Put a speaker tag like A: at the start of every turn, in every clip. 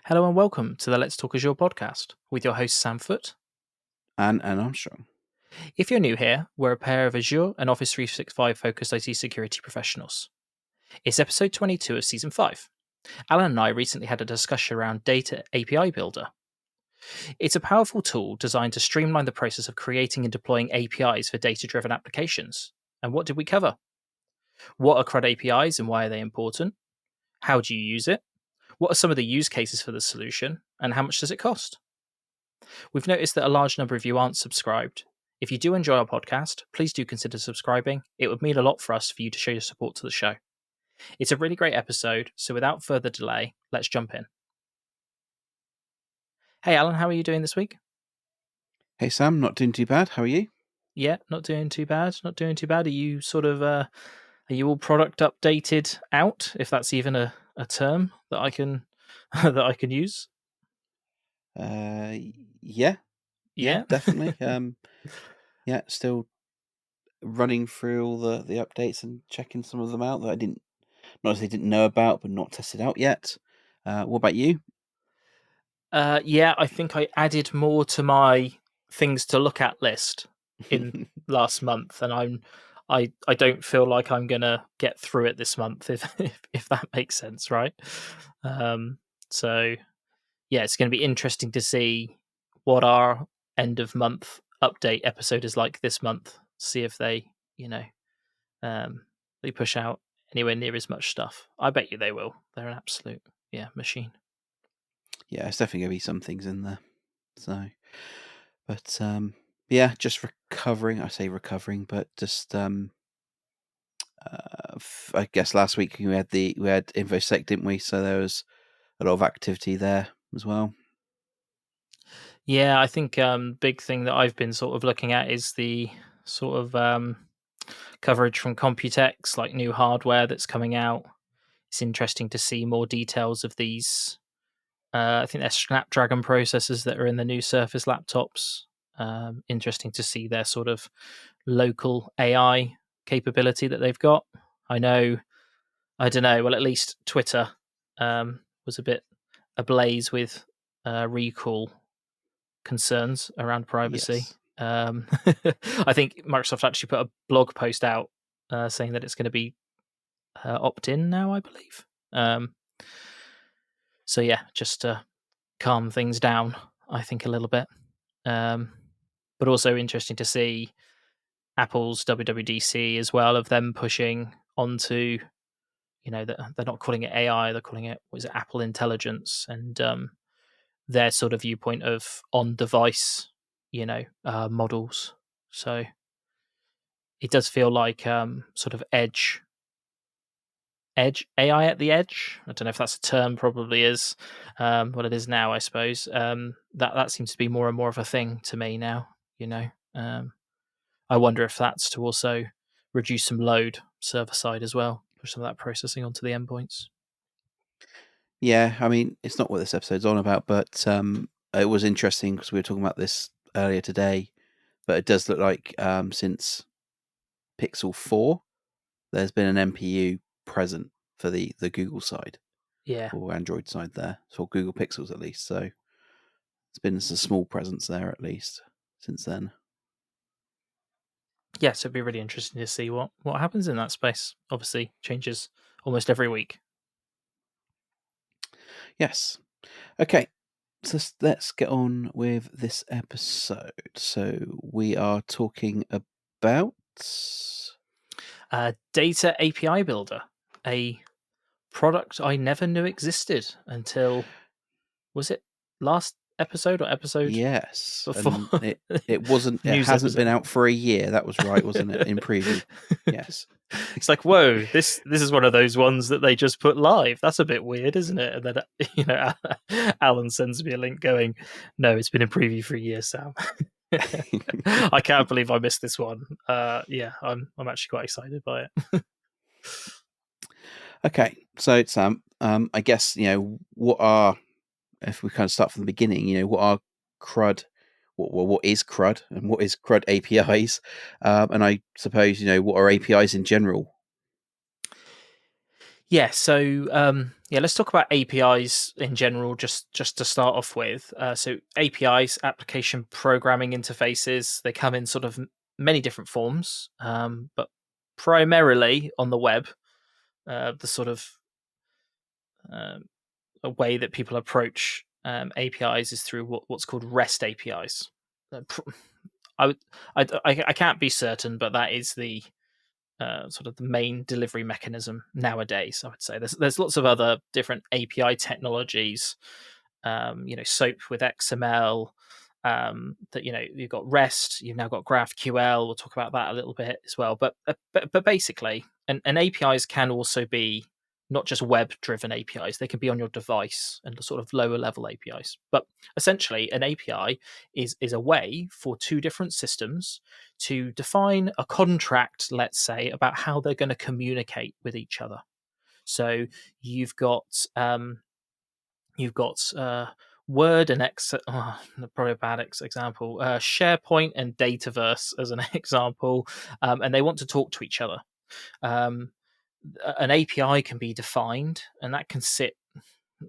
A: Hello and welcome to the Let's Talk Azure podcast with your host Sam Foote.
B: And Armstrong.
A: If you're new here, we're a pair of Azure and Office 365 focused IT security professionals. It's episode 22 of season 5. Alan and I recently had a discussion around Data API Builder. It's a powerful tool designed to streamline the process of creating and deploying APIs for data-driven applications. And what did we cover? What are CRUD APIs and why are they important? How do you use it? What are some of the use cases for the solution? And how much does it cost? We've noticed that a large number of you aren't subscribed. If you do enjoy our podcast, please do consider subscribing. It would mean a lot for us for you to show your support to the show. It's a really great episode, so without further delay, let's jump in. Hey Alan, how are you doing this week?
B: Hey Sam, not doing too bad. How are you?
A: Yeah, not doing too bad. Not doing too bad. Are you are you all product updated out, if that's even a term that I can that I can use?
B: Yeah, definitely. Yeah, still running through all the updates and checking some of them out that I didn't know about, but not tested out yet. What about you?
A: Yeah, I think I added more to my things to look at list in last month, and I don't feel like I'm gonna get through it this month, if that makes sense, right? So yeah, it's going to be interesting to see what our end of month update episode is like this month. See if they, they push out anywhere near as much stuff. I bet you they will. They're an absolute machine.
B: Yeah, it's definitely gonna be some things in there. So, but yeah, just recovering. I say recovering, but just I guess last week we had InfoSec, didn't we? So there was a lot of activity there as well.
A: Yeah, I think big thing that I've been sort of looking at is the sort of coverage from Computex, like new hardware that's coming out. It's interesting to see more details of these. I think they're Snapdragon processors that are in the new Surface laptops. Interesting to see their sort of local AI capability that they've got. I don't know. Well, at least Twitter was a bit ablaze with recall concerns around privacy.
B: Yes.
A: I think Microsoft actually put a blog post out saying that it's going to be opt-in now, I believe. So yeah, just to calm things down, I think a little bit. But also interesting to see Apple's WWDC as well, of them pushing onto, they're not calling it AI, they're calling it, Apple Intelligence, and their sort of viewpoint of on-device, models. So it does feel like sort of edge AI at the edge. I don't know if that's a term, probably is what it is now, I suppose. That seems to be more and more of a thing to me now, I wonder if that's to also reduce some load server side as well, push some of that processing onto the endpoints.
B: Yeah, I mean, it's not what this episode's on about, but it was interesting because we were talking about this earlier today. But it does look like since Pixel 4, there's been an NPU present for the Google side, or Android side there, for Google Pixels at least. So it's been a small presence there at least since then.
A: Yes, it'd be really interesting to see what happens in that space. Obviously, changes almost every week.
B: Yes. Okay. So let's get on with this episode. So we are talking about
A: Data API Builder, a product I never knew existed until, was it last episode or episode?
B: Yes,
A: Before
B: and it wasn't. It hasn't been out for a year. That was right, wasn't it? In preview. Yes.
A: It's like, whoa, this is one of those ones that they just put live. That's a bit weird, isn't it? And then Alan sends me a link going, no, it's been in preview for a year, Sam. I can't believe I missed this one. Yeah, I'm actually quite excited by it.
B: Okay, so Sam, I guess if we kind of start from the beginning, what are CRUD? What is CRUD, and what is CRUD APIs? And I suppose what are APIs in general?
A: Yeah, so let's talk about APIs in general, just to start off with. So APIs, application programming interfaces, they come in sort of many different forms, but primarily on the web. The sort of um, a way that people approach APIs is through what's called REST APIs. I would, I can't be certain, but that is the sort of the main delivery mechanism nowadays. I would say there's lots of other different API technologies. SOAP with XML. That you've got REST, you've now got GraphQL. We'll talk about that a little bit as well. But basically, and APIs can also be not just web-driven APIs; they can be on your device and the sort of lower-level APIs. But essentially, an API is a way for two different systems to define a contract, let's say, about how they're going to communicate with each other. So you've got Word and probably a bad example, SharePoint and Dataverse as an example, and they want to talk to each other. Um, an API can be defined, and that can sit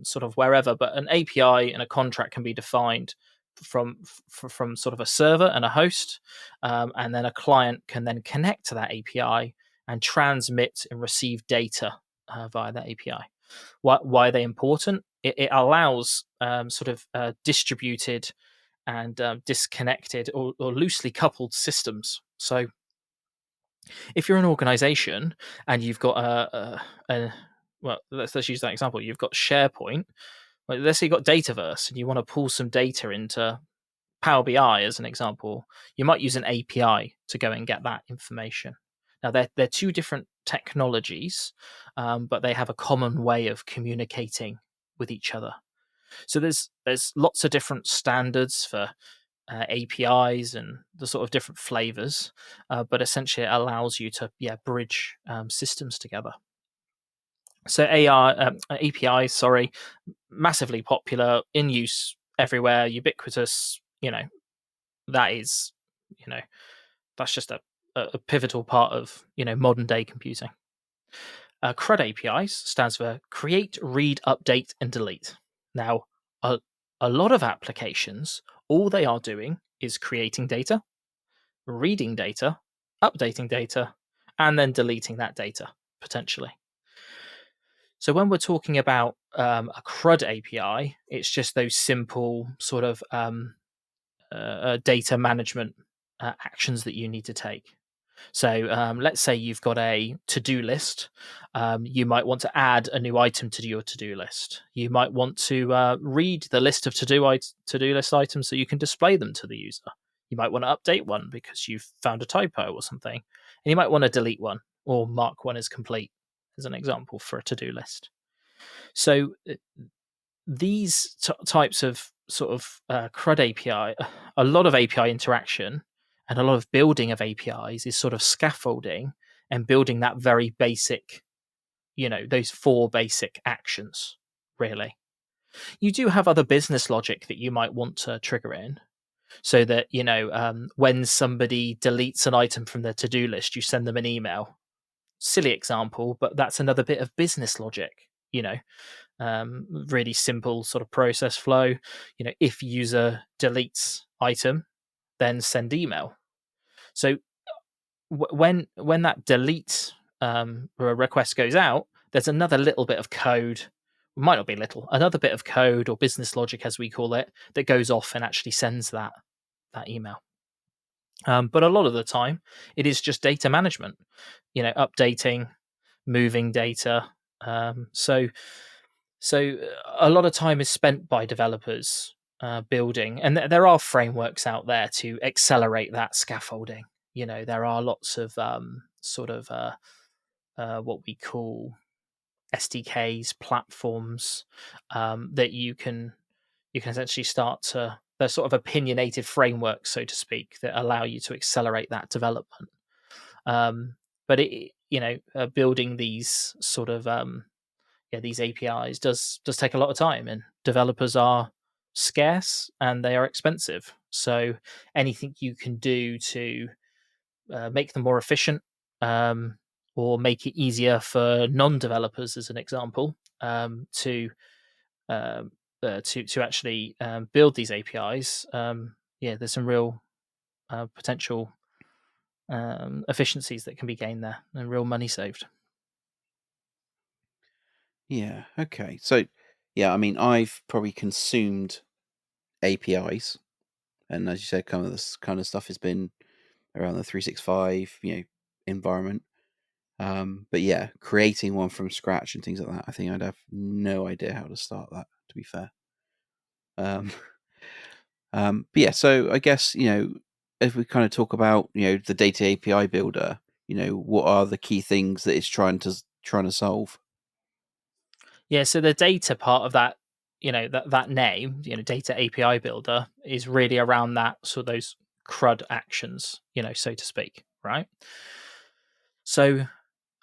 A: sort of wherever, but an API and a contract can be defined from sort of a server and a host, and then a client can then connect to that API and transmit and receive data via that API. Why are they important? It allows sort of distributed and disconnected or loosely coupled systems. So if you're an organization and you've got well, let's use that example. You've got SharePoint. Well, let's say you've got Dataverse and you want to pull some data into Power BI as an example. You might use an API to go and get that information. Now they're two different technologies, but they have a common way of communicating with each other. So there's lots of different standards for APIs and the sort of different flavors, but essentially it allows you to bridge systems together. So APIs, sorry, massively popular, in use everywhere, ubiquitous. That is, that's just a pivotal part of modern day computing. CRUD APIs stands for Create, Read, Update, and Delete. Now, a lot of applications, all they are doing is creating data, reading data, updating data, and then deleting that data potentially. So when we're talking about a CRUD API, it's just those simple sort of data management actions that you need to take. So let's say you've got a to-do list. You might want to add a new item to your to-do list. You might want to read the list of to-do list items so you can display them to the user. You might want to update one because you've found a typo or something. And you might want to delete one or mark one as complete, as an example for a to-do list. So these types of sort of CRUD API, a lot of API interaction and a lot of building of APIs is sort of scaffolding and building that very basic, those four basic actions, really. You do have other business logic that you might want to trigger in so that, when somebody deletes an item from their to-do list, you send them an email. Silly example, but that's another bit of business logic, really simple sort of process flow. If user deletes item, then send email. So when that delete request goes out, there's another little bit of code, might not be little, another bit of code or business logic as we call it, that goes off and actually sends that email. But a lot of the time it is just data management, updating, moving data. So a lot of time is spent by developers building, and there are frameworks out there to accelerate that scaffolding. There are lots of sort of what we call SDKs, platforms that you can essentially start to. They're sort of opinionated frameworks, so to speak, that allow you to accelerate that development. But building these sort of these APIs does take a lot of time, and developers are scarce and they are expensive. So anything you can do to make them more efficient, or make it easier for non-developers, as an example, to actually build these APIs, there's some real potential efficiencies that can be gained there and real money saved.
B: Yeah. Okay. So, yeah, I mean, I've probably consumed APIs, and as you said, kind of this kind of stuff has been around the 365, environment. But yeah, creating one from scratch and things like that, I think I'd have no idea how to start that, to be fair. Um, but yeah, so I guess, if we kind of talk about, the data API builder, what are the key things that it's trying to solve?
A: Yeah, so the data part of that, that name, data API builder, is really around that, so those CRUD actions, so to speak, right? So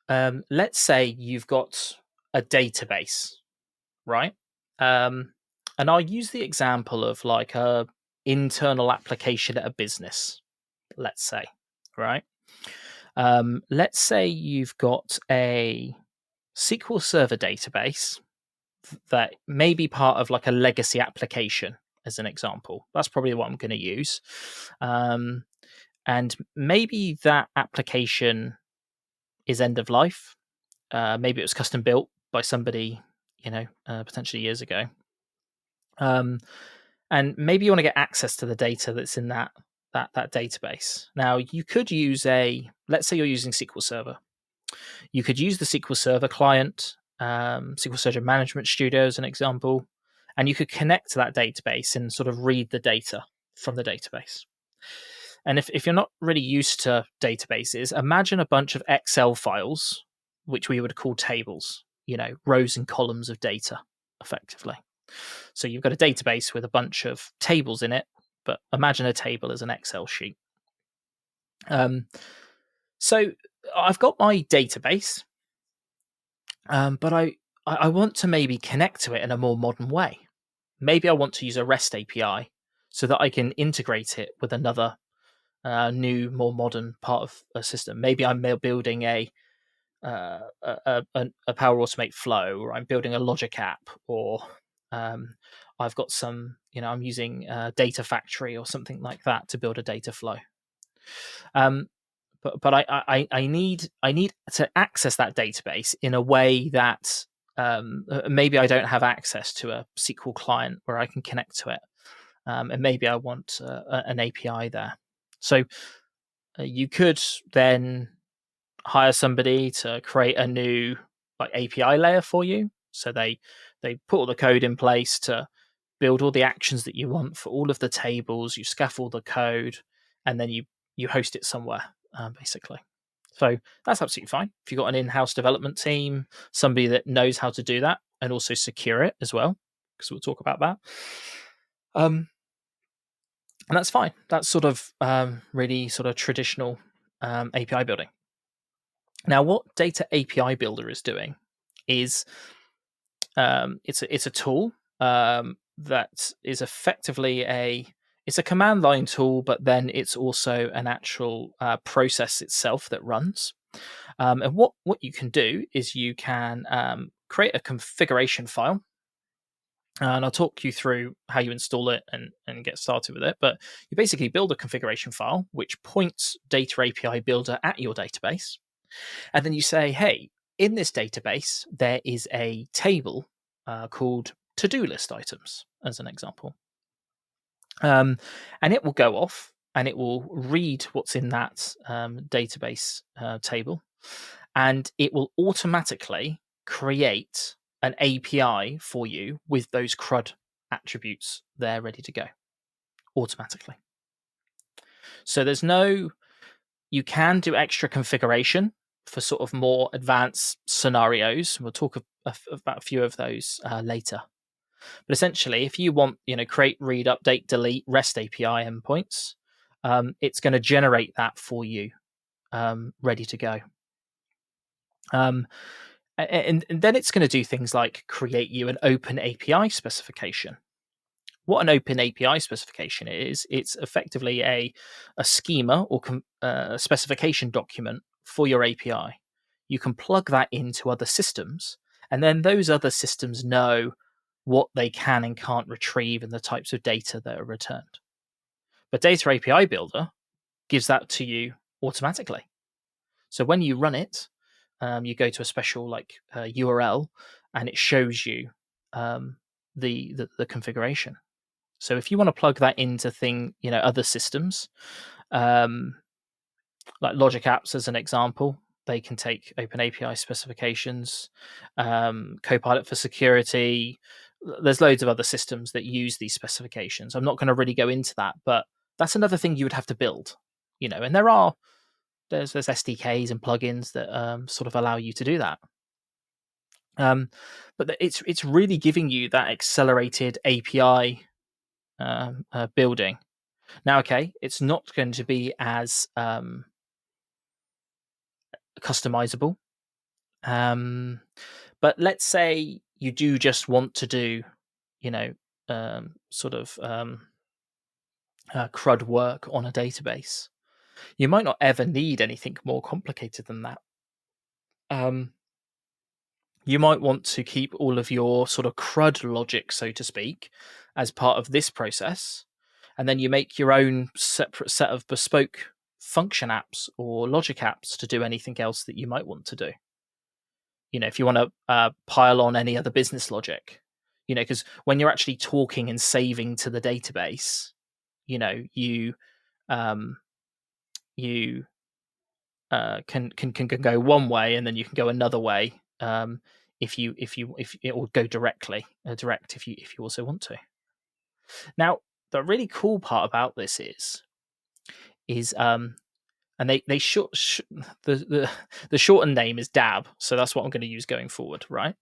A: let's say you've got a database, right? And I'll use the example of like a internal application at a business, let's say, right? Let's say you've got a SQL Server database that may be part of like a legacy application, as an example. That's probably what I'm going to use. And maybe that application is end of life. Maybe it was custom built by somebody, potentially years ago. And maybe you want to get access to the data that's in that database. Now, you could use let's say you're using SQL Server. You could use the SQL Server client, SQL Server Management Studio as an example, and you could connect to that database and sort of read the data from the database. And if you're not really used to databases, imagine a bunch of Excel files, which we would call tables, rows and columns of data, effectively. So you've got a database with a bunch of tables in it, but imagine a table as an Excel sheet. So I've got my database, but I want to maybe connect to it in a more modern way. Maybe I want to use a REST API so that I can integrate it with another new, more modern part of a system. Maybe I'm building a Power Automate flow, or I'm building a Logic app, or I've got some, I'm using Data Factory or something like that to build a data flow. But I need to access that database in a way that maybe I don't have access to a SQL client where I can connect to it, and maybe I want an API there. So you could then hire somebody to create a new like API layer for you. So they put all the code in place to build all the actions that you want for all of the tables. You scaffold the code, and then you host it somewhere, basically. So that's absolutely fine. If you've got an in-house development team, somebody that knows how to do that and also secure it as well, because we'll talk about that. And that's fine. That's sort of really sort of traditional API building. Now, what Data API Builder is doing is it's a tool that is effectively it's a command line tool, but then it's also an actual process itself that runs. And what you can do is you can create a configuration file. And I'll talk you through how you install it and get started with it. But you basically build a configuration file which points Data API Builder at your database. And then you say, hey, in this database, there is a table called to-do list items, as an example. And it will go off and it will read what's in that database table. And it will automatically create an API for you with those CRUD attributes there ready to go automatically. So you can do extra configuration for sort of more advanced scenarios. We'll talk about a few of those later. But essentially, if you want, create, read, update, delete REST API endpoints, it's going to generate that for you, ready to go. And then it's going to do things like create you an open API specification. What an open API specification is, it's effectively a schema or a specification document for your API. you can plug that into other systems, and then those other systems know what they can and can't retrieve and the types of data that are returned. But Data API Builder gives that to you automatically. So when you run it, you go to a special URL, and it shows you the configuration. So if you want to plug that into other systems, like Logic Apps as an example, they can take OpenAPI specifications, Copilot for security. There's loads of other systems that use these specifications. I'm not going to really go into that, but that's another thing you would have to build. And there's SDKs and plugins that sort of allow you to do that. But it's really giving you that accelerated API building. Now, okay, it's not going to be as customizable. But let's say you do just want to do, CRUD work on a database. You might not ever need anything more complicated than that. You might want to keep all of your sort of CRUD logic, so to speak, as part of this process, and then you make your own separate set of bespoke function apps or logic apps to do anything else that you might want to do. If you want to pile on any other business logic, because when you're actually talking and saving to the database, you can go one way, and then you can go another way if it will go direct if you also want to. Now, the really cool part about this is and the shortened name is DAB, so that's what I'm going to use going forward, right?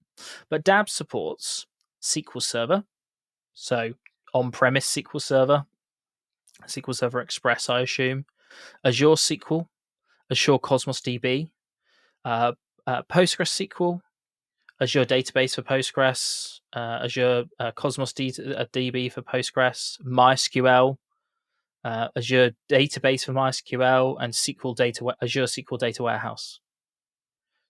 A: But DAB supports SQL Server, so on-premise SQL Server, SQL Server Express, I assume, Azure SQL, Azure Cosmos DB, PostgreSQL, Azure Database for Postgres, Azure Cosmos DB for Postgres, MySQL, Azure Database for MySQL, and Azure SQL Data Warehouse.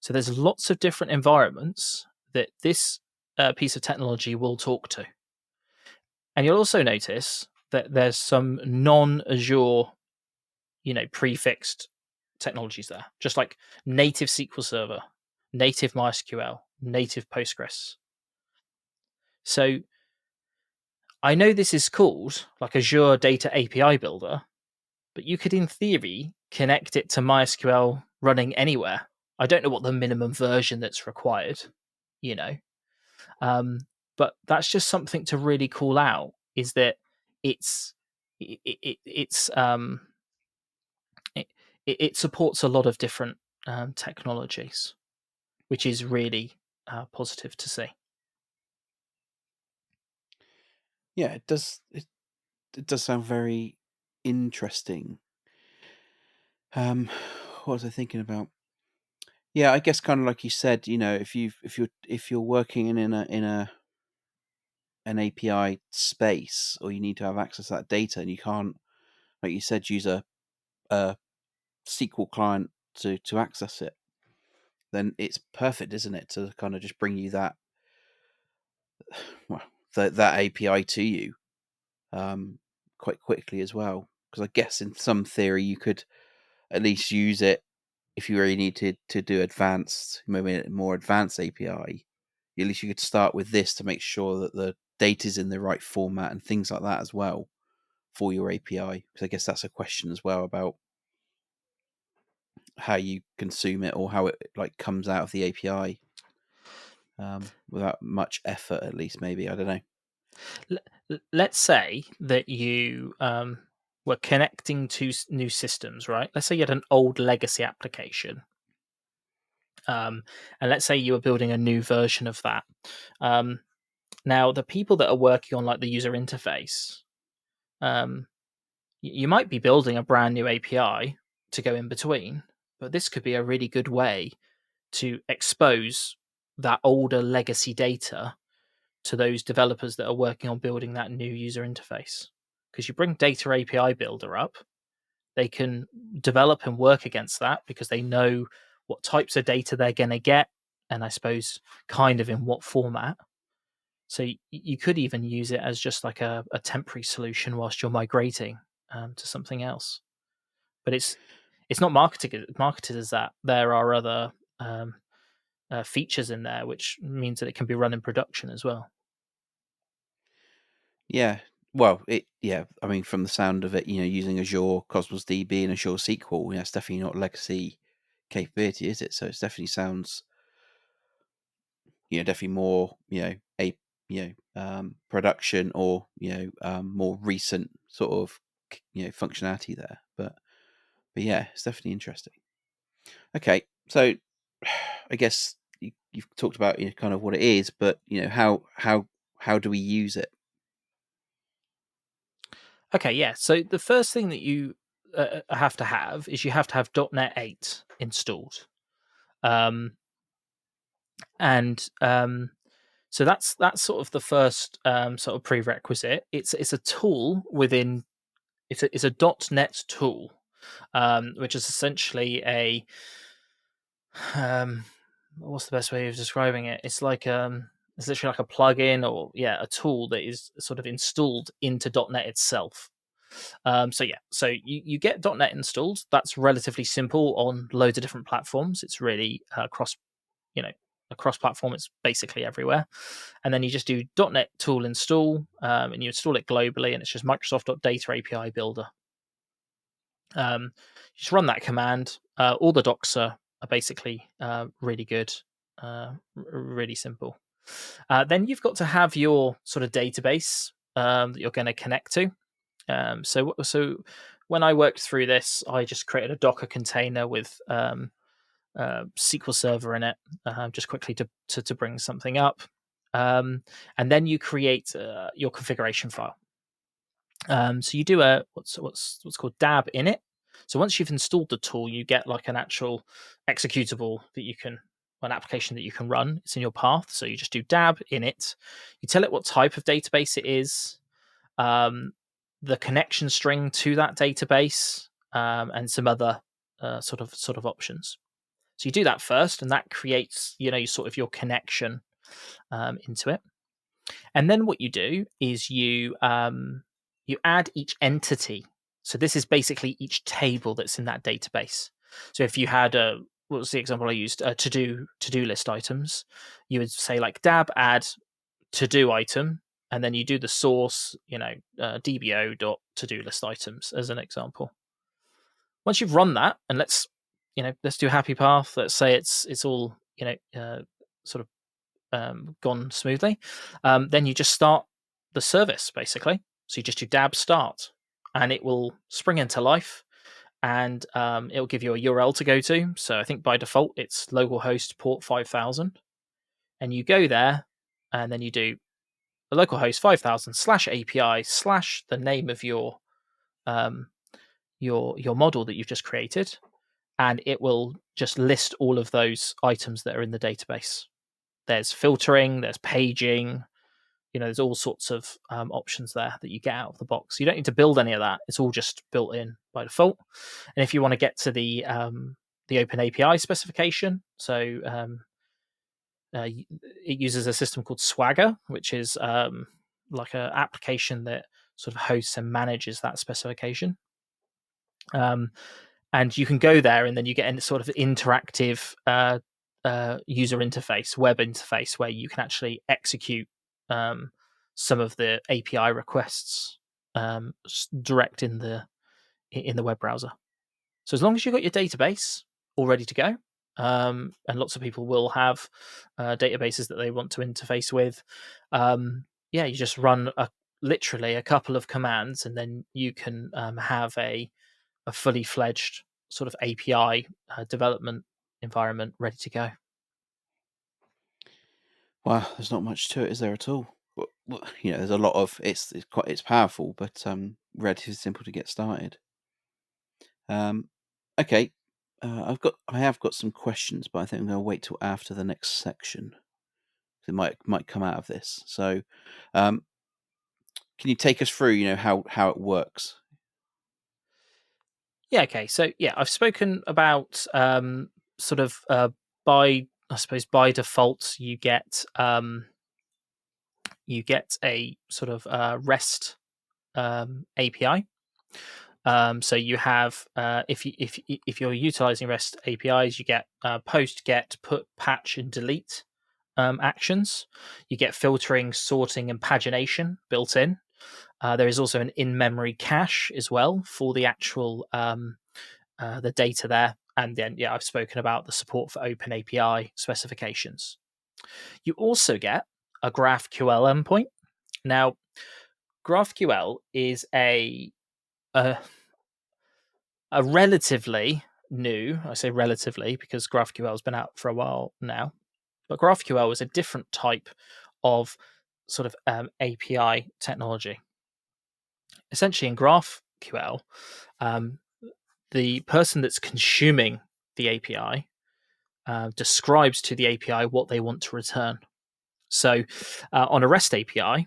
A: So there's lots of different environments that this piece of technology will talk to. And you'll also notice that there's some non-Azure, prefixed technologies there, just like native SQL Server, native MySQL, native Postgres. So I know this is called like Azure Data API Builder, but you could, in theory, connect it to MySQL running anywhere. I don't know what the minimum version that's required, but that's just something to really call out. Is that it supports a lot of different technologies, which is really positive to see.
B: Yeah, it does. It does sound very interesting. What was I thinking about? Yeah, I guess kind of like you said, if you're working in an API space, or you need to have access to that data, and you can't, like you said, use a SQL client to access it, then it's perfect, isn't it, to kind of just bring you that that API to you quite quickly as well. Because I guess in some theory you could at least use it if you really needed to do maybe a more advanced API. At least you could start with this to make sure that the data is in the right format and things like that as well for your API. Because I guess that's a question as well about how you consume it, or how it comes out of the API without much effort, at least. Maybe, I don't know.
A: Let's say that you were connecting to new systems, right? Let's say you had an old legacy application, and let's say you were building a new version of that. Now, the people that are working on the user interface, you might be building a brand new API to go in between, but this could be a really good way to expose that older legacy data to those developers that are working on building that new user interface. Because you bring Data API Builder up, they can develop and work against that because they know what types of data they're going to get, and I suppose kind of in what format. So you could even use it as just like a temporary solution whilst you're migrating to something else. But it's not marketed as that. There are other features in there, which means that it can be run in production as well.
B: Yeah. Well, I mean, from the sound of it, using Azure Cosmos DB and Azure SQL, it's definitely not legacy capability, is it? So it definitely sounds, definitely more, production or more recent sort of functionality there. But yeah, it's definitely interesting. Okay, so I guess you've talked about kind of what it is, but how do we use it?
A: Okay, yeah. So the first thing that you have to have is you have to have .NET 8 installed, and so that's sort of the first sort of prerequisite. It's a tool within it's a .NET tool, which is essentially a what's the best way of describing it? It's like it's literally like a plugin or a tool that is sort of installed into .NET itself. So you get .NET installed. That's relatively simple on loads of different platforms. It's really across platform. It's basically everywhere. And then you just do .NET tool install, and you install it globally, and it's just Microsoft.Data API Builder. You just run that command. All the docs are basically really good, really simple. Then you've got to have your sort of database that you're going to connect to. So when I worked through this, I just created a Docker container with SQL Server in it, just quickly to bring something up, and then you create your configuration file. So you do what's called dab init. So once you've installed the tool, you get like an actual executable that you can, an application that you can run. It's in your path. So you just do dab init. You tell it what type of database it is, the connection string to that database, and some other sort of options. So you do that first, and that creates your connection into it. And then what you do is you add each entity. So this is basically each table that's in that database. So if you had what was the example I used? To do list items, you would say like dab add to do item, and then you do the source, dbo dot to do list items as an example. Once you've run that, and let's do a happy path. Let's say it's all sort of gone smoothly. Then you just start the service basically. So you just do dab start, and it will spring into life, and it'll give you a URL to go to. So I think by default it's localhost port 5000, and you go there, and then you do the localhost 5000 /API / the name of your model that you've just created, and it will just list all of those items that are in the database. There's filtering, there's paging, there's all sorts of options there that you get out of the box. You don't need to build any of that. It's all just built in by default. And if you want to get to the Open API specification, so it uses a system called Swagger, which is like an application that sort of hosts and manages that specification. And you can go there, and then you get a sort of interactive user interface, web interface, where you can actually execute some of the API requests direct in the web browser. So as long as you've got your database all ready to go, and lots of people will have databases that they want to interface with, you just run literally a couple of commands, and then you can have a fully fledged sort of API development environment ready to go.
B: Wow, there's not much to it, is there at all? There's a lot of it's powerful, but relatively simple to get started. Okay, I have got some questions, but I think I'm going to wait till after the next section. It might come out of this. So, can you take us through, how it works?
A: Yeah. Okay. So I've spoken about sort of by default you get a sort of REST API. So you have if you're utilizing REST APIs, you get post, get, put, patch, and delete actions. You get filtering, sorting, and pagination built in. There is also an in-memory cache as well for the actual the data there. And then, yeah, I've spoken about the support for Open API specifications. You also get a GraphQL endpoint. Now, GraphQL is a relatively new, I say relatively because GraphQL has been out for a while now, but GraphQL is a different type of sort of API technology. Essentially, in GraphQL, the person that's consuming the API describes to the API what they want to return. So on a REST API,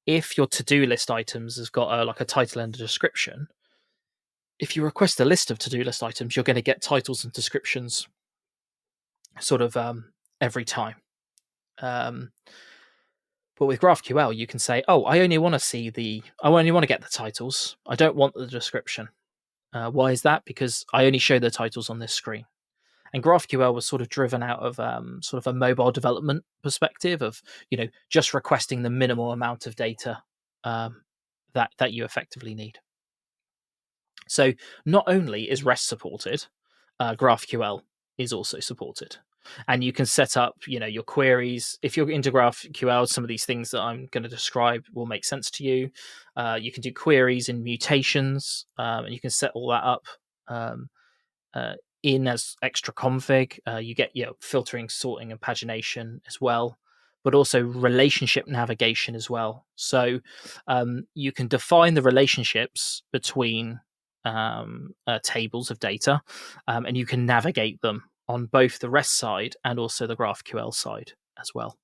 A: if your to-do list items has got like a title and a description, if you request a list of to-do list items, you're going to get titles and descriptions sort of every time. But with GraphQL, you can say, "Oh, I only want to get the titles. I don't want the description." Why is that? Because I only show the titles on this screen. And GraphQL was sort of driven out of sort of a mobile development perspective of just requesting the minimal amount of data that you effectively need. So not only is REST supported, GraphQL is also supported. And you can set up, your queries. If you're into GraphQL, some of these things that I'm going to describe will make sense to you. You can do queries and mutations, and you can set all that up in as extra config. You get filtering, sorting, and pagination as well, but also relationship navigation as well. So you can define the relationships between tables of data, and you can navigate them on both the REST side and also the GraphQL side as well.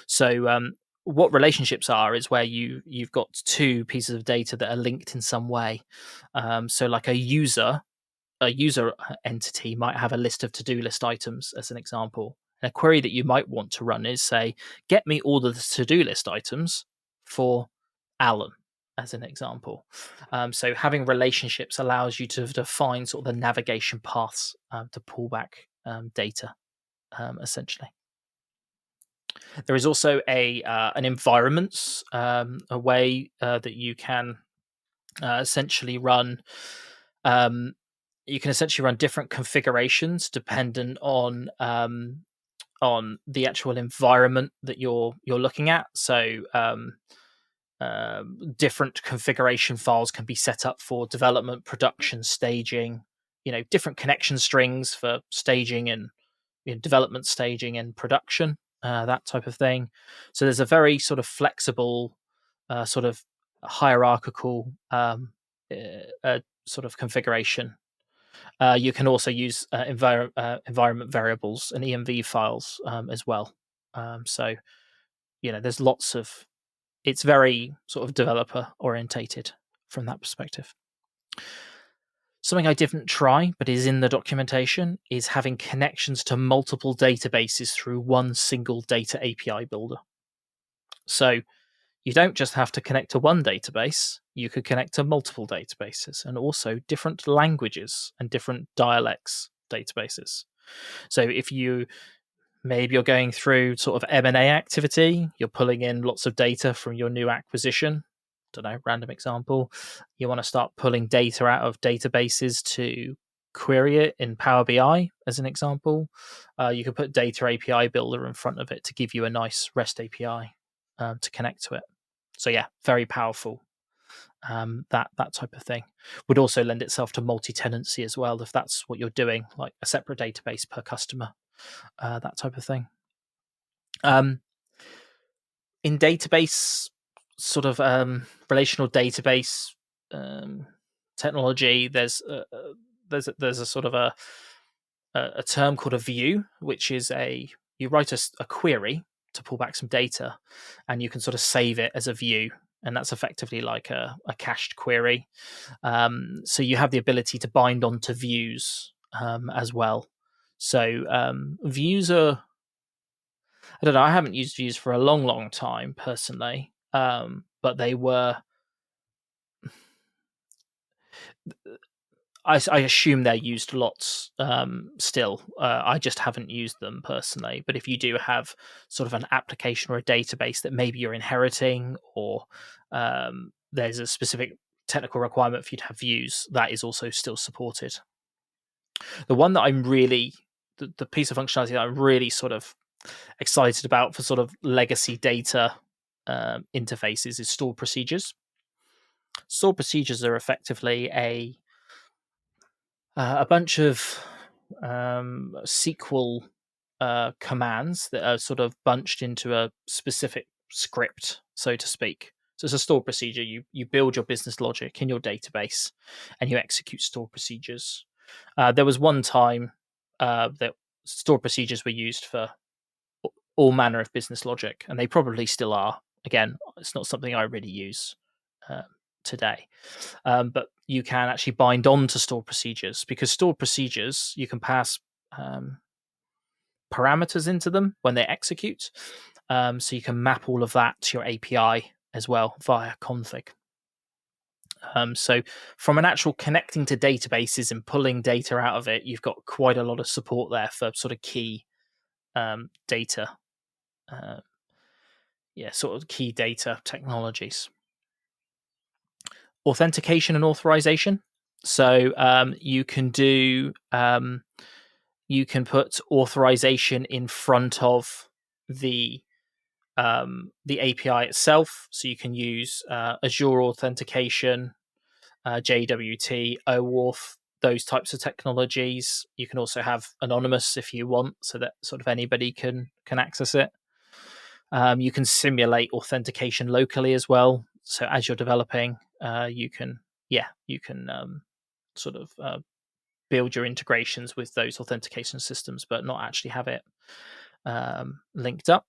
A: So what relationships are is where you've got two pieces of data that are linked in some way. So like a user entity might have a list of to-do list items as an example. And a query that you might want to run is say, get me all of the to-do list items for Alan, as an example. So having relationships allows you to define sort of the navigation paths to pull back data, essentially. There is also an environments, a way that you can essentially run. You can essentially run different configurations dependent on the actual environment that you're looking at. So different configuration files can be set up for development, production, staging. Different connection strings for staging and development, staging, and production. That type of thing. So there's a very sort of flexible, sort of hierarchical sort of configuration. You can also use environment variables and env files as well. So there's lots of. It's very sort of developer orientated from that perspective. Something I didn't try, but is in the documentation, is having connections to multiple databases through one single data API builder. So you don't just have to connect to one database, you could connect to multiple databases and also different languages and different dialects databases. So if maybe you're going through sort of M&A activity, you're pulling in lots of data from your new acquisition, don't know, random example, you want to start pulling data out of databases to query it in Power BI, as an example, you could put Data API Builder in front of it to give you a nice REST API to connect to it. So yeah, very powerful. That type of thing would also lend itself to multi-tenancy as well, if that's what you're doing, like a separate database per customer, that type of thing. In database sort of relational database technology, there's a sort of a term called a view, which is you write a query to pull back some data, and you can sort of save it as a view, and that's effectively like a cached query. So you have the ability to bind onto views as well. So views are, I don't know, I haven't used views for a long time personally, but they were, I assume they're used lots still. I just haven't used them personally. But if you do have sort of an application or a database that maybe you're inheriting, or there's a specific technical requirement for you to have views, that is also still supported. The one that I'm really, the piece of functionality that I'm really sort of excited about for sort of legacy data interfaces is stored procedures. Stored procedures are effectively a bunch of SQL commands that are sort of bunched into a specific script, so to speak. So it's a stored procedure. You build your business logic in your database, and you execute stored procedures. There was one time that stored procedures were used for all manner of business logic, and they probably still are. Again, it's not something I really use today. But you can actually bind on to stored procedures, because stored procedures, you can pass parameters into them when they execute. So you can map all of that to your API as well via config. So from an actual connecting to databases and pulling data out of it, you've got quite a lot of support there for sort of key data. Sort of key data technologies. Authentication and authorization. So you can do you can put authorization in front of the API itself. So you can use Azure authentication, JWT, OAuth, those types of technologies. You can also have anonymous if you want, so that sort of anybody can access it. You can simulate authentication locally as well. So as you're developing, you can sort of build your integrations with those authentication systems, but not actually have it linked up.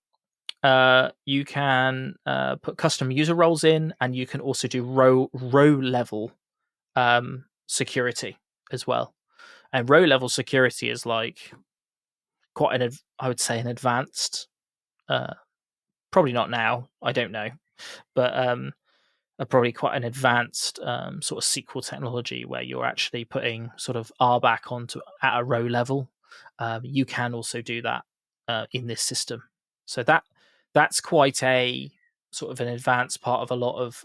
A: You can put custom user roles in, and you can also do row level security as well. And row level security is like quite I would say an advanced. Probably not now. I don't know, but probably quite an advanced sort of SQL technology where you're actually putting sort of RBAC onto at a row level. You can also do that in this system. So that's quite a sort of an advanced part of a lot of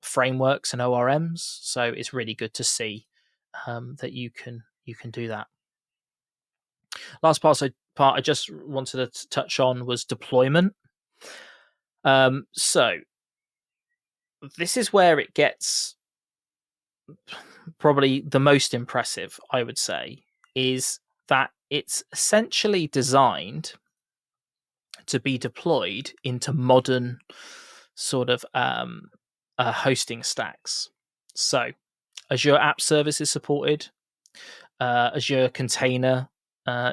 A: frameworks and ORMs. So it's really good to see that you can do that. Last part I just wanted to touch on was deployment. So this is where it gets probably the most impressive, I would say, is that it's essentially designed to be deployed into modern sort of hosting stacks. So Azure App Service is supported, Azure Container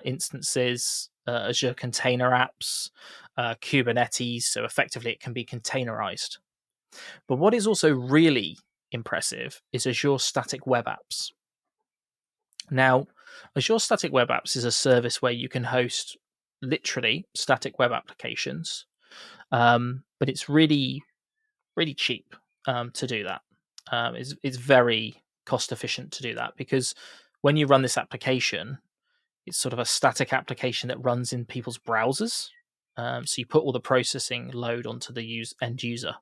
A: instances, Azure Container Apps, Kubernetes. So effectively, it can be containerized. But what is also really impressive is Azure Static Web Apps. Now, Azure Static Web Apps is a service where you can host literally static web applications, but it's really, really cheap to do that. It's very cost efficient to do that, because when you run this application, it's sort of a static application that runs in people's browsers. So you put all the processing load onto the end user.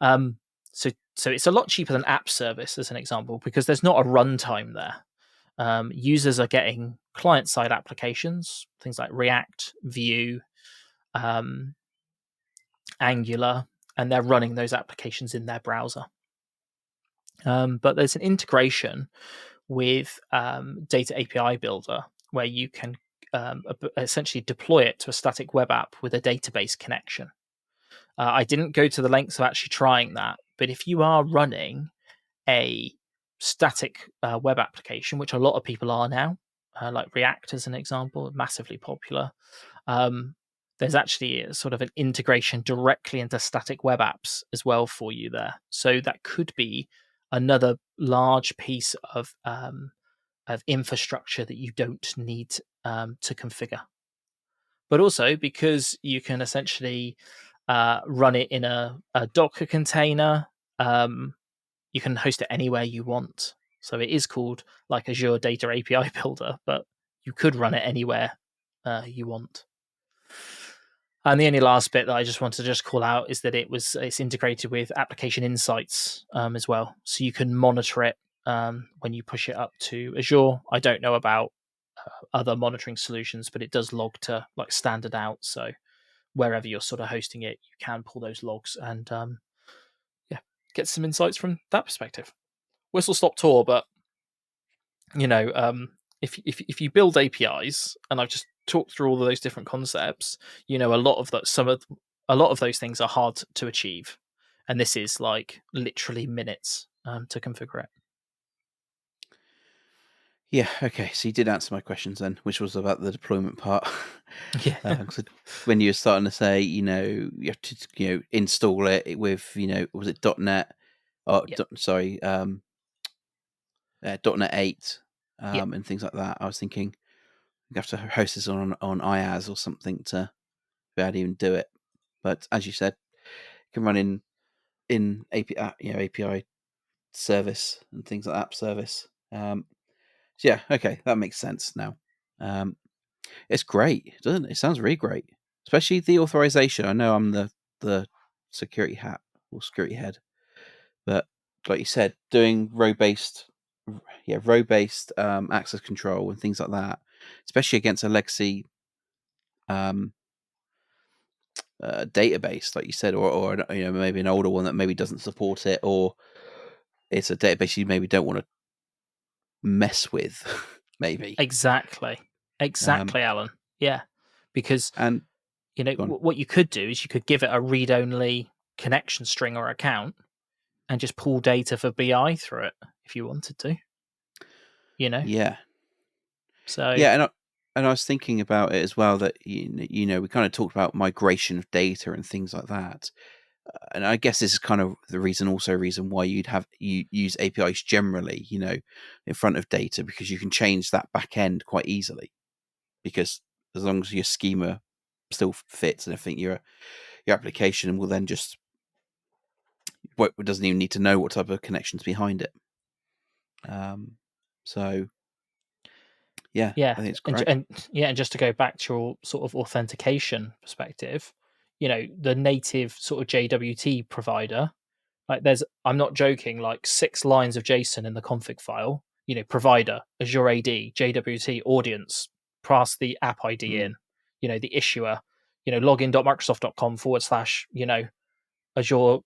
A: So it's a lot cheaper than app service, as an example, because there's not a runtime there. Users are getting client-side applications, things like React, Vue, Angular, and they're running those applications in their browser. But there's an integration with Data API Builder where you can essentially deploy it to a static web app with a database connection. I didn't go to the lengths of actually trying that, but if you are running a static web application, which a lot of people are now, like React as an example, massively popular, there's actually a sort of an integration directly into static web apps as well for you there. So that could be another large piece of of infrastructure that you don't need to configure. But also because you can essentially run it in a Docker container, you can host it anywhere you want. So it is called like Azure Data API Builder, but you could run it anywhere you want. And the only last bit that I just wanted to just call out is that it's integrated with application insights as well, so you can monitor it when you push it up to Azure. I don't know about other monitoring solutions, but it does log to like standard out. So wherever you're sort of hosting it, you can pull those logs and get some insights from that perspective. Whistle stop tour, but if you build APIs, and I've just talked through all of those different concepts, a lot of those things are hard to achieve, and this is like literally minutes to configure it.
B: Yeah, okay. So you did answer my questions then, which was about the deployment part.
A: Yeah.
B: So when you were starting to say, you have to, install it with, was it .NET? Oh,
A: Yeah.
B: sorry, .NET 8
A: Yeah.
B: and things like that. I was thinking you have to host this on IaaS or something to be able to even do it. But as you said, you can run in API service and things like app service. So yeah, okay, that makes sense now. It's great, doesn't it? It sounds really great, especially the authorization. I know I'm the security hat or security head, but like you said, doing row-based access control and things like that, especially against a legacy database, like you said, or maybe an older one that maybe doesn't support it, or it's a database you maybe don't want to mess with, maybe.
A: Exactly, Alan. Yeah, because
B: And go on.
A: what you could do is you could give it a read-only connection string or account and just pull data for BI through it if you wanted to.
B: Yeah,
A: So
B: yeah, and I was thinking about it as well that we kind of talked about migration of data and things like that, and I guess this is kind of the reason why you use APIs generally, in front of data, because you can change that back end quite easily, because as long as your schema still fits and everything, your application will then just doesn't even need to know what type of connections behind it. So yeah,
A: yeah,
B: I think it's great.
A: and just to go back to your sort of authentication perspective, the native sort of JWT provider, like I'm not joking, like 6 lines of JSON in the config file, provider, Azure AD, JWT, audience, pass the app ID in, the issuer, login.microsoft.com / Azure,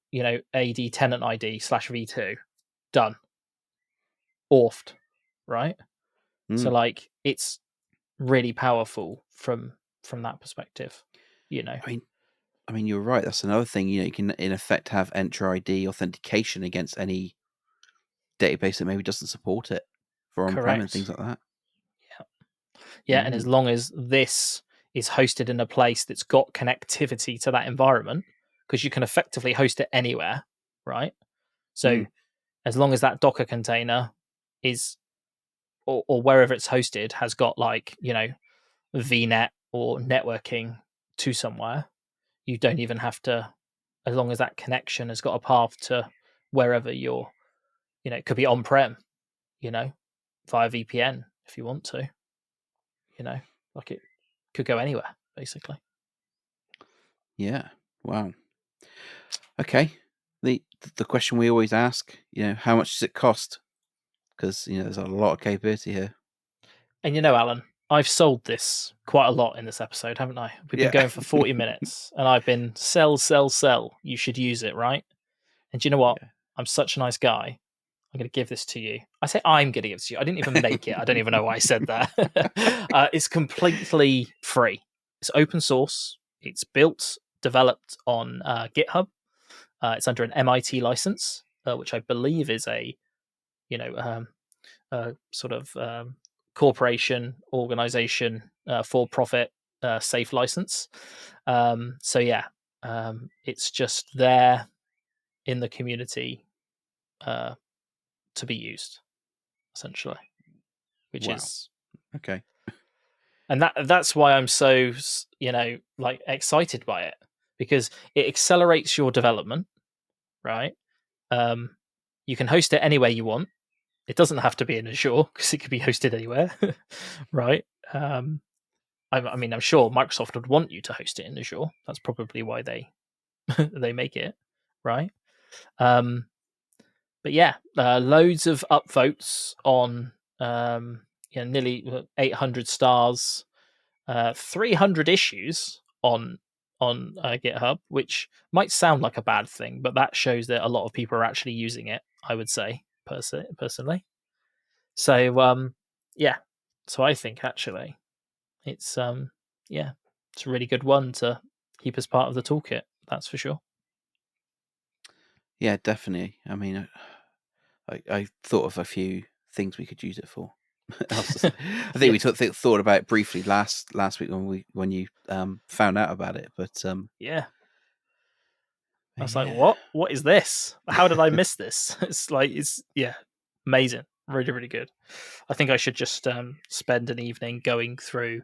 A: AD tenant ID /v2, done, authed, right? So like it's really powerful from that perspective,
B: I mean, you're right. That's another thing. You can in effect have Entra ID authentication against any database that maybe doesn't support it for on-prem and things
A: Correct.
B: like that.
A: Yeah, and as long as this is hosted in a place that's got connectivity to that environment, because you can effectively host it anywhere, right? So as long as that Docker container is, or wherever it's hosted, has got like, VNet or networking to somewhere, you don't even have to, as long as that connection has got a path to wherever you're, it could be on-prem, via VPN if you want to, like it could go anywhere, basically.
B: Yeah. Wow. Okay. The question we always ask, how much does it cost? Because there's a lot of capability here.
A: And Alan, I've sold this quite a lot in this episode, haven't I? We've been
B: Yeah.
A: going for 40 minutes and I've been sell, sell, sell. You should use it, right? And do you know what?
B: Yeah.
A: I'm such a nice guy. I'm going to give this to you. I say I'm going to give it to you. I didn't even make it. I don't even know why I said that. It's completely free. It's open source. It's built, developed on GitHub. It's under an MIT license, which I believe is a, sort of corporation, organization, for profit, safe license. So yeah, it's just there in the community to be used, essentially. which
B: Wow.
A: is,
B: Okay.
A: and that's why I'm so like excited by it, because it accelerates your development, right? You can host it anywhere you want. It doesn't have to be in Azure because it could be hosted anywhere, right? I mean, I'm sure Microsoft would want you to host it in Azure. That's probably why they they make it, right? But yeah, loads of upvotes on nearly 800 stars, 300 issues on GitHub, which might sound like a bad thing, but that shows that a lot of people are actually using it. I would say personally. So yeah, so I think actually it's it's a really good one to keep as part of the toolkit. That's for sure.
B: Yeah, definitely. I mean, I thought of a few things we could use it for. I think
A: Yeah,
B: we thought about it briefly last week when you found out about it, but
A: yeah. I was like,
B: yeah.
A: what is this? How did I miss this? It's amazing, really, really good. I think I should just spend an evening going through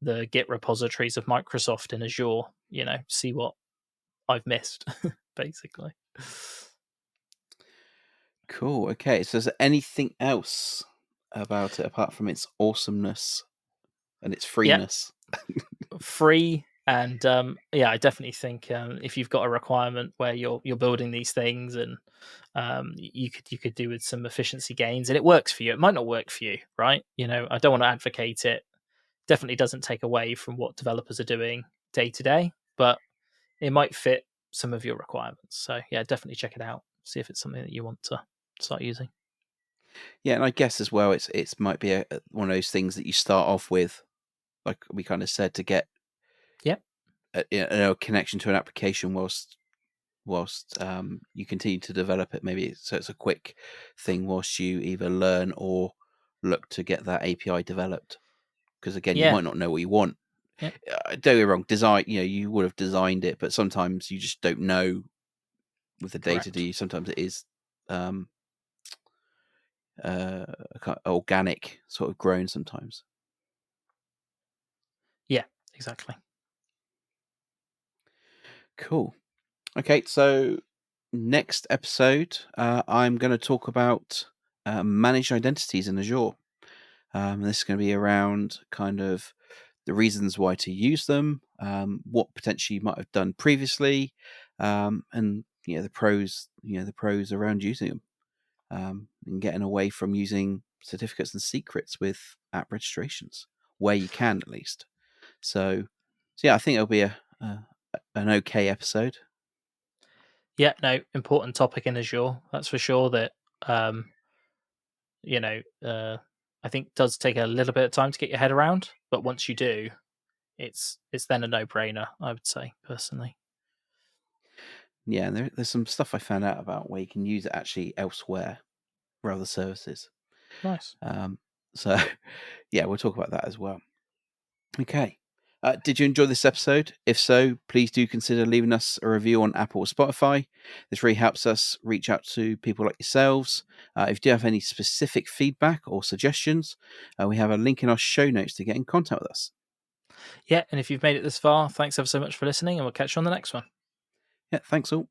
A: the Git repositories of Microsoft in Azure. See what I've missed, basically.
B: Cool. Okay. So, is there anything else about it apart from its awesomeness and its
A: Yeah,
B: freeness?
A: free, and I definitely think if you've got a requirement where you're building these things, and you could do with some efficiency gains, and it works for you. It might not work for you, right? I don't want to advocate it. Definitely doesn't take away from what developers are doing day to day, but it might fit some of your requirements. So yeah, definitely check it out. See if it's something that you want to start using.
B: Yeah, and I guess as well, it's might be one of those things that you start off with, like we kind of said, to get
A: Yep.
B: a connection to an application whilst you continue to develop it. Maybe so it's a quick thing whilst you either learn or look to get that API developed. Because again, you
A: Yeah.
B: might not know what you want.
A: Yep.
B: Don't get me wrong, design. You would have designed it, but sometimes you just don't know with the data. Do
A: Correct.
B: you? Sometimes it is um, kind of organic, sort of grown. Sometimes.
A: Yeah. Exactly.
B: Cool. Okay, so next episode, I'm going to talk about managed identities in Azure. This is going to be around kind of the reasons why to use them, what potentially you might have done previously, and the pros. The pros around using them, and getting away from using certificates and secrets with app registrations where you can, at least. So yeah, I think it'll be an okay episode.
A: Yeah. No, important topic in Azure. That's for sure. That I think does take a little bit of time to get your head around, but once you do, it's then a no-brainer, I would say, personally.
B: Yeah, and there's some stuff I found out about where you can use it actually elsewhere for other services.
A: Nice.
B: Um, so, yeah, we'll talk about that as well. Okay. Did you enjoy this episode? If so, please do consider leaving us a review on Apple or Spotify. This really helps us reach out to people like yourselves. If you do have any specific feedback or suggestions, we have a link in our show notes to get in contact with us.
A: Yeah, and if you've made it this far, thanks ever so much for listening, and we'll catch you on the next one.
B: Yeah, thanks all.